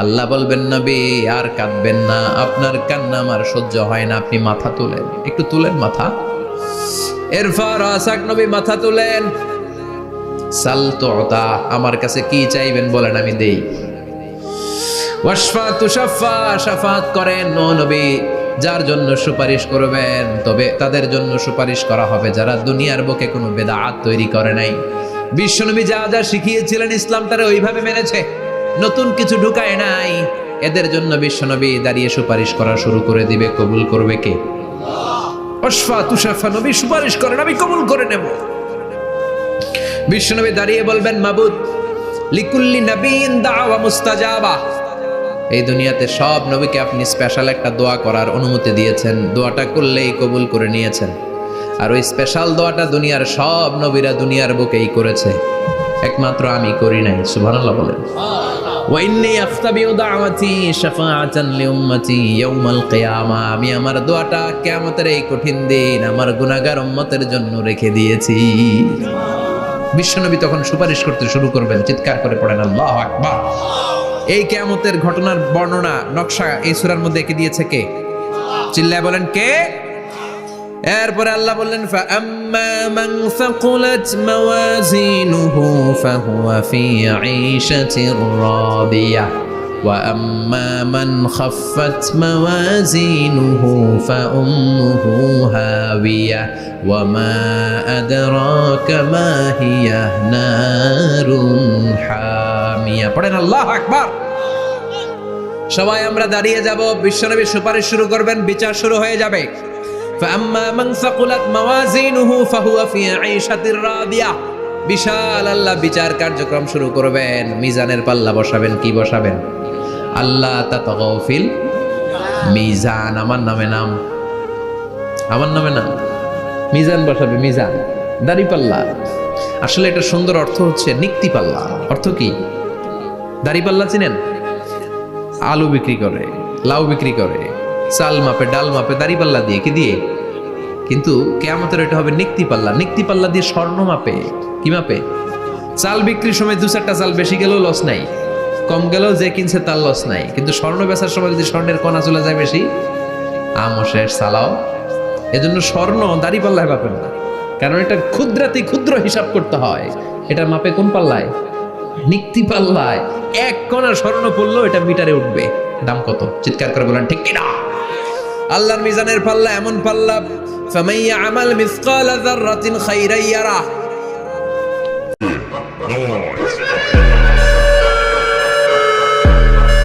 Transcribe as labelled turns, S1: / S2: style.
S1: আল্লাহ বলবেন নবী আর কাঁদবেন না, আপনার কান্না আমার সহ্য হয় না, আপনি মাথা তুলেন, একটু তুলেন মাথা। এরপর আসাক নবী মাথা তুলেন, সাল তুতা, আমার কাছে কি চাইবেন বলেন আমি দেই। ওয়াশফা তুশাফা, শাফাত করেন ও নবী, যার জন্য সুপারিশ করবেন তবে তাদের জন্য সুপারিশ করা হবে যারা দুনিয়ার বুকে কোনো বেদাত তৈরি করে নাই। বিশ্বনবী যা যা শিখিয়েছিলেন ইসলাম তারা ওইভাবে মেনেছে, নতুন কিছু ঢুকায় নাই। এদের জন্য বিশ্বনবী দাঁড়িয়ে সুপারিশ করা শুরু করে দিবে। কবুল করবে কে? ওয়াশফা তুশাফা, নবী সুপারিশ করেন, আমি কবুল করে নেব। বিশ্বনবী দাঁড়িয়ে বলবেন, মাবুদ লিকুল্লি নবীন দাওয়া মুস্তাজাবা, এই দুনিয়াতে সব নবীকে আপনি স্পেশাল একটা দোয়া করার অনুমতি দিয়েছেন, দোয়াটা করলেই কবুল করে নিয়েছেন। আর ওই স্পেশাল দোয়াটা দুনিয়ার সব নবীরা দুনিয়ার বুকেই করেছে, একমাত্র আমি করি নাই। সুবহানাল্লাহ বলেন। ওয়া ইন্নী আখতাবিউ দাওয়াতি শাফাআতান লিউম্মতি ইয়াউমাল কিয়ামা, আমি আমার দোয়াটা কিয়ামতের এই কঠিন দিন আমার গুনাহগার উম্মতের জন্য রেখে দিয়েছি। বিশ্বনবী তখন সুপারিশ করতে শুরু করবেন, চিৎকার করে পড়েন আল্লাহু আকবার। এই কিয়ামতের ঘটনার বর্ণনা নকশা এই সূরার মধ্যে এঁকে দিয়েছে কে? চিল্লায় বলেন কে? এরপরে আল্লাহ বললেন, ফাআম্মা মান সাকুলাত মাওয়াজিনুহু ফাহুয়া ফি ঈশাতির রাদিয়াহ ওয়া আম্মা মান খাফফাত মাওয়াজিনুহু ফাউম্মুহু হাওিয়াহ ওয়া মা আদরাকা মা হিয়া নারুন হামিয়া। পড়েন আল্লাহু আকবার। সবাই আমরা দাঁড়িয়ে যাব, বিশ্বনবী সুপারিশ শুরু করবেন, বিচার শুরু হয়ে যাবে। فأما من ثقلت موازينه فهو في عيشة راضية, বিশাল আল্লাহ বিচার কার্যক্রম শুরু করবেন, মিজানের পাল্লা বসাবেন। কি বসাবেন? আল্লাহ তাতাগাউ ফিল মিজান, আমার নামে নাম, আমার নামে নাম, মিজান বসাবে, মিজান দাড়ি পাল্লা। আসলে এটা সুন্দর অর্থ হচ্ছে নিক্তি পাল্লা। অর্থ কি? দাড়ি পাল্লা চিনেন? আলু বিক্রি করে, লাউ বিক্রি করে, চাল মাপে, ডাল মাপে, দাড়ি পাল্লা দিয়ে। কি দিয়ে? কিন্তু কিয়ামতের এটা হবে নিক্তি পাল্লা। নিক্তি পাল্লা দিয়ে স্বর্ণ মাপে। কি মাপে? চাল বিক্রির সময় দু চারটা চাল বেশি গেলেও লস নাই, কম গেলেও যে কিনছে তার লস নাই। কিন্তু স্বর্ণ বেচার সময় যদি স্বর্ণের কণা চলে যায় বেশি, আমও শেষ, চালাও। এজন্য স্বর্ণ দাড়ি পাল্লায় মাপেন না, কারণ এটা ক্ষুদ্রাতি ক্ষুদ্র হিসাব করতে হয়। এটা মাপে কোন পাল্লায়? নিক্তি পাল্লায়। এক কণা স্বর্ণ পড়লেও এটা মিটারে উঠবে। দাম কত? চিৎকার করে বলেন ঠিক কিনা? আল্লাহর মিজানের পাল্লা এমন পাল্লা, ফামান ইয়ামাল মিসকালা যাররাতিন খাইরান ইয়ারা,